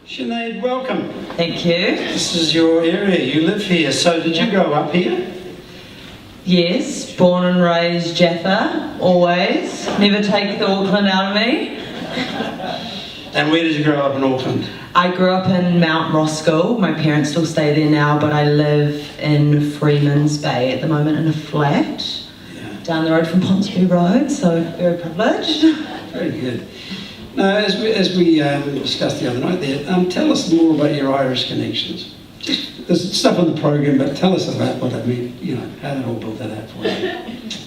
Sinead, welcome. Thank you. This is your area, you live here, so did you grow up here? Yes, born and raised Jaffa, always. Never take the Auckland out of me. And where did you grow up in Auckland? I grew up in Mount Roskill. My parents still stay there now, but I live in Freeman's Bay at the moment in a flat. Down the road from Ponsonby Road, so very privileged. Very good. Now, as we discussed the other night there, tell us more about your Irish connections. There's stuff on the program, but tell us about what it means, how that all built that out for you.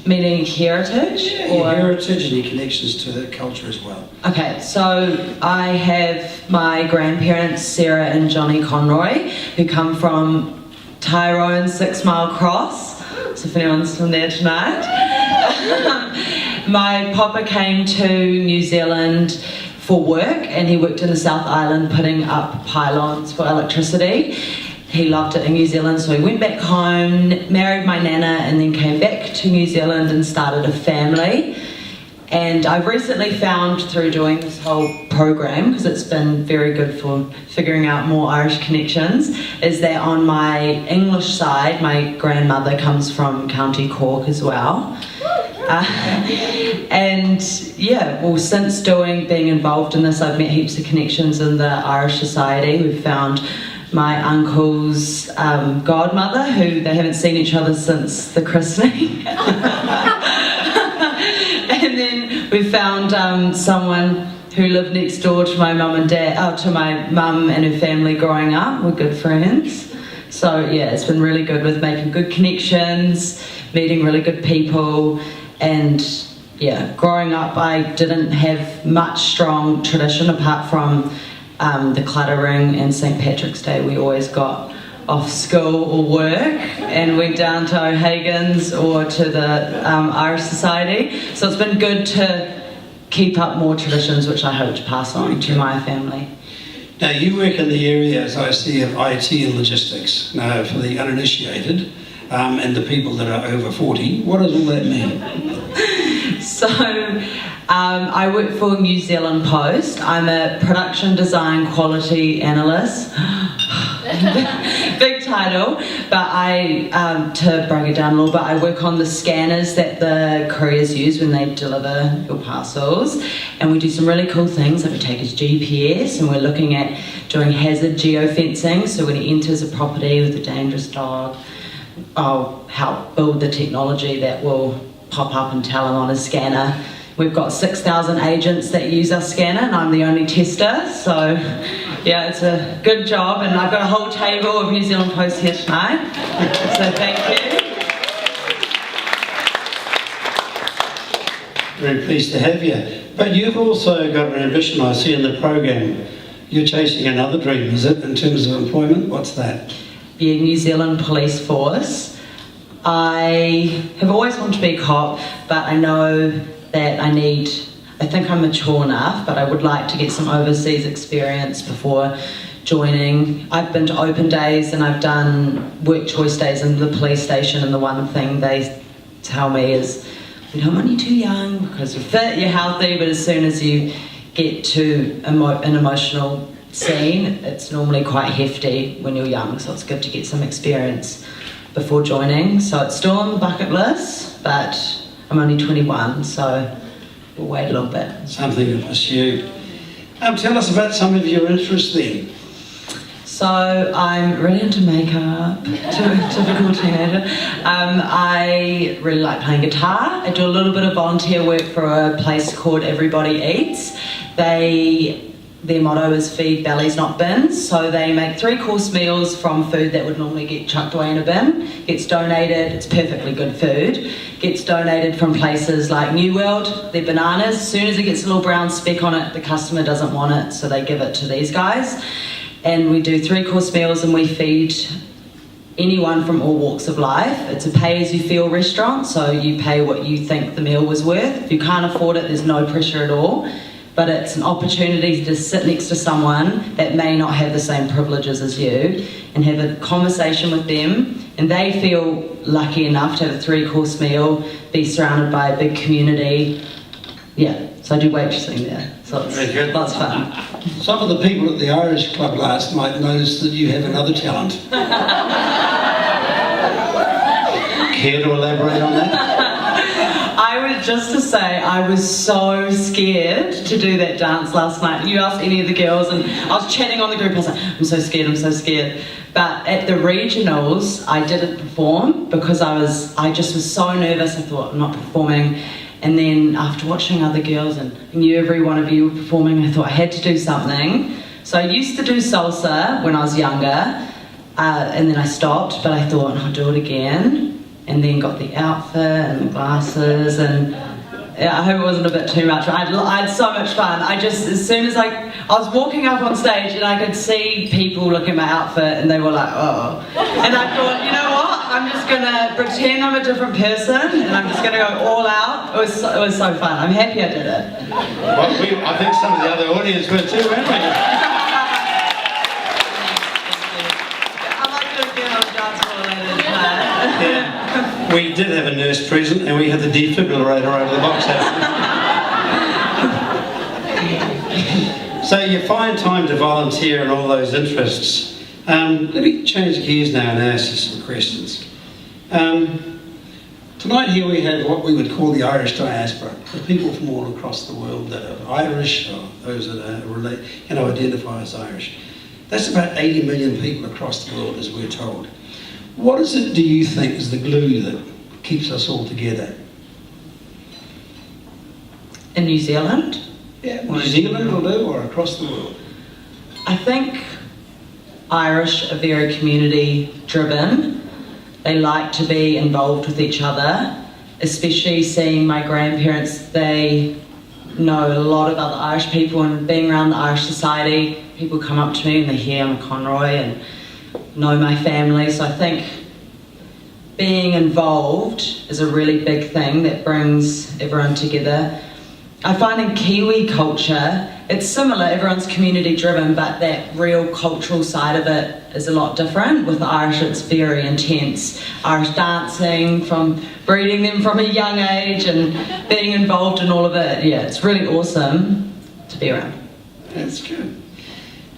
Meaning heritage? Yeah, your heritage and your connections to the culture as well. Okay, so I have my grandparents, Sarah and Johnny Conroy, who come from Tyrone, 6 Mile Cross. So if anyone's from there tonight. My papa came to New Zealand for work, and he worked in the South Island putting up pylons for electricity. He loved it in New Zealand, so he went back home, married my nana, and then came back to New Zealand and started a family. And I've recently found through doing this whole program, because it's been very good for figuring out more Irish connections, is that on my English side, my grandmother comes from County Cork as well. Since being involved in this, I've met heaps of connections in the Irish society. We've found my uncle's godmother, who they haven't seen each other since the christening. And then we found someone who lived next door to my mum and dad, to my mum and her family growing up. We're good friends. So yeah, it's been really good with making good connections, meeting really good people, and yeah, growing up I didn't have much strong tradition apart from the cluttering and St. Patrick's Day. We always got off school or work and went down to O'Hagan's or to the Irish Society. So it's been good to keep up more traditions, which I hope to pass on to my family. Now you work in the area, as I see, of IT and logistics. Now for the uninitiated and the people that are over 40, what does all that mean? So I work for New Zealand Post. I'm a production design quality analyst. Big title, but to break it down a little bit, I work on the scanners that the couriers use when they deliver your parcels, and we do some really cool things. Like we take his GPS and we're looking at doing hazard geofencing, so when he enters a property with a dangerous dog, I'll help build the technology that will pop up and tell him on his scanner. We've got 6,000 agents that use our scanner, and I'm the only tester, so yeah, it's a good job, and I've got a whole table of New Zealand Post here tonight, so thank you. Very pleased to have you. But you've also got an ambition, I see, in the program. You're chasing another dream, is it, in terms of employment? What's that? Be a New Zealand Police Force. I have always wanted to be a cop, but I know that I think I'm mature enough, but I would like to get some overseas experience before joining. I've been to open days and I've done work choice days in the police station, and the one thing they tell me is, we don't want you too young because you're fit, you're healthy, but as soon as you get to an emotional scene, it's normally quite hefty when you're young, so it's good to get some experience before joining. So it's still on the bucket list, but I'm only 21, so we'll wait a little bit. Something to pursue. Tell us about some of your interests then. So I'm really into makeup, typical teenager. I really like playing guitar. I do a little bit of volunteer work for a place called Everybody Eats. Their motto is feed bellies, not bins. So they make 3-course meals from food that would normally get chucked away in a bin. Gets donated, it's perfectly good food. Gets donated from places like New World, their bananas. As soon as it gets a little brown speck on it, the customer doesn't want it, so they give it to these guys. And we do 3-course meals, and we feed anyone from all walks of life. It's a pay-as-you-feel restaurant, so you pay what you think the meal was worth. If you can't afford it, there's no pressure at all. But it's an opportunity to sit next to someone that may not have the same privileges as you and have a conversation with them, and they feel lucky enough to have a 3-course meal, be surrounded by a big community, so I do waitressing there. So it's Very good. lots of fun. Some of the people at the Irish Club last night noticed that you have another talent. Care to elaborate on that? I would just to say I was so scared to do that dance last night. You asked any of the girls, and I was chatting on the group. I was like, I'm so scared. But at the regionals, I didn't perform because I just was so nervous. I thought, I'm not performing. And then after watching other girls and knew every one of you were performing, I thought I had to do something. So I used to do salsa when I was younger, and then I stopped. But I thought I'll do it again. And then got the outfit and the glasses, and I hope it wasn't a bit too much. I had so much fun. As soon as I was walking up on stage and I could see people looking at my outfit and they were like, oh. And I thought, you know what? I'm just going to pretend I'm a different person and I'm just going to go all out. It was so fun. I'm happy I did it. Well, I think some of the other audience were too, weren't we? I like to get on dance floor later. Yeah. We did have a nurse present and we had the defibrillator over the box house. So you find time to volunteer and all those interests. Let me change gears now and ask you some questions. Tonight here we have what we would call the Irish diaspora, the people from all across the world that are Irish or those that are identify as Irish. That's about 80 million people across the world, as we're told. What is it, do you think, is the glue that keeps us all together? In New Zealand? Yeah, New Zealand will do, or across the world? I think Irish are very community driven. They like to be involved with each other, especially seeing my grandparents. They know a lot of other Irish people, and being around the Irish society, people come up to me and they hear I'm a Conroy and know my family. So I think being involved is a really big thing that brings everyone together. I find in Kiwi culture, it's similar, everyone's community driven, but that real cultural side of it is a lot different. With the Irish, it's very intense. Irish dancing, from breeding them from a young age and being involved in all of it. Yeah, it's really awesome to be around. That's good.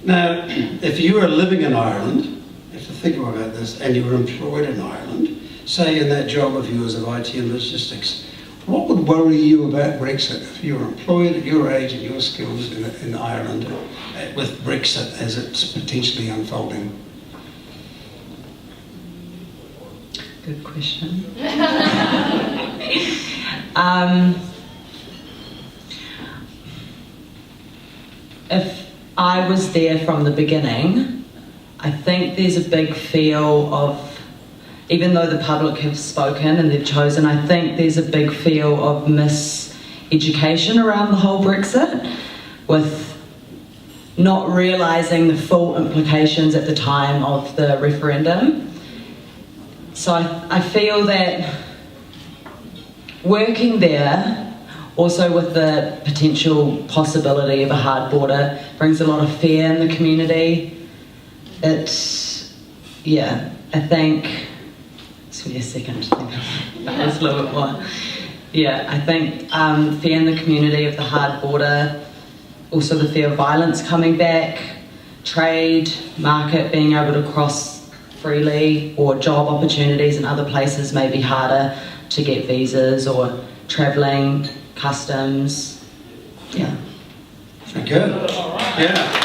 Now, if you were living in Ireland, you have to think about this, and you were employed in Ireland, say in that job of yours of IT and logistics, what would worry you about Brexit if you were employed at your age and your skills in Ireland with Brexit as it's potentially unfolding? Good question. If I was there from the beginning, I think there's a big feel of, even though the public have spoken and they've chosen, I think there's a big feel of miseducation around the whole Brexit, with not realising the full implications at the time of the referendum. So I feel that working there, also with the potential possibility of a hard border, brings a lot of fear in the community. I think, just give me a second to think about this a little bit more. Yeah, I think fear in the community of the hard border, also the fear of violence coming back, trade, market being able to cross freely, or job opportunities in other places may be harder to get visas, or travelling, customs. Yeah. Very good. Yeah.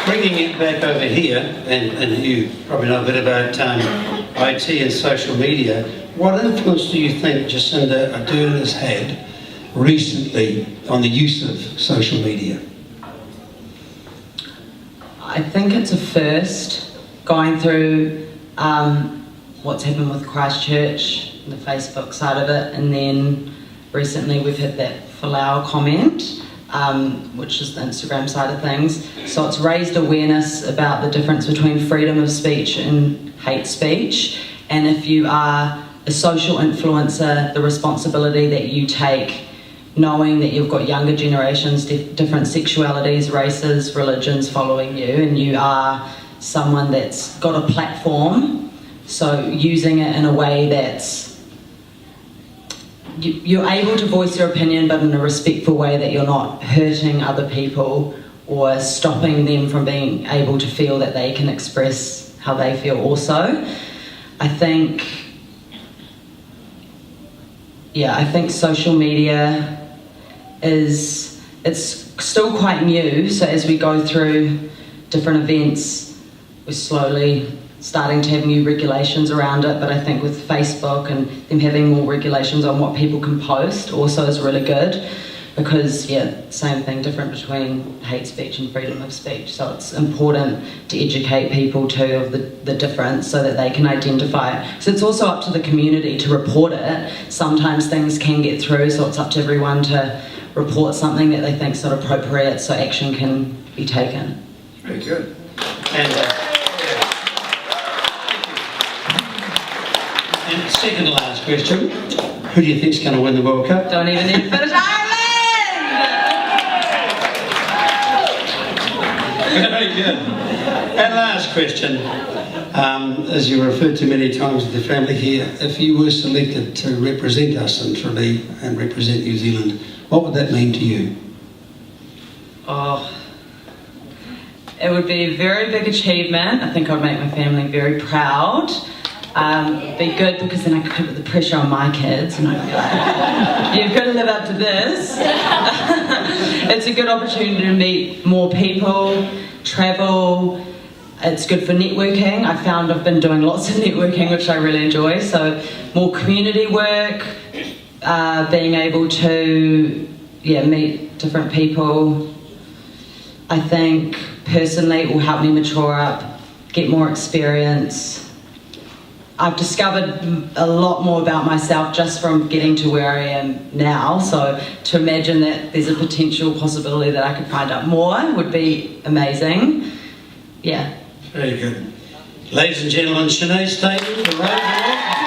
Bringing it back over here, and you probably know a bit about IT and social media, what influence do you think Jacinda Ardern has had recently on the use of social media? I think it's a first, going through what's happened with Christchurch, the Facebook side of it, and then recently we've had that Falau comment, which is the Instagram side of things. So it's raised awareness about the difference between freedom of speech and hate speech, and if you are a social influencer, the responsibility that you take, knowing that you've got younger generations, different sexualities, races, religions following you, and you are someone that's got a platform. So using it in a way that's you're able to voice your opinion, but in a respectful way that you're not hurting other people or stopping them from being able to feel that they can express how they feel also. I think social media it's still quite new, so as we go through different events, we're slowly starting to have new regulations around it, but I think with Facebook and them having more regulations on what people can post also is really good, because same thing, different between hate speech and freedom of speech, so it's important to educate people too of the difference so that they can identify it. So it's also up to the community to report it. Sometimes things can get through, so it's up to everyone to report something that they think is not appropriate so action can be taken. Very good. And second to last question, who do you think's going to win the World Cup? Don't even need to finish Ireland! Very good. And last question, as you referred to many times with the family here, if you were selected to represent us in Tralee and represent New Zealand, what would that mean to you? Oh, it would be a very big achievement. I think I'd make my family very proud. Be good because then I could put the pressure on my kids and I'd be like, you've got to live up to this. It's a good opportunity to meet more people, travel. It's good for networking. I found I've been doing lots of networking, which I really enjoy. So more community work, being able to meet different people. I think personally it will help me mature up, get more experience. I've discovered a lot more about myself just from getting to where I am now, so to imagine that there's a potential possibility that I could find out more would be amazing. Yeah. Very good. Ladies and gentlemen, Sinead, Stayton, the road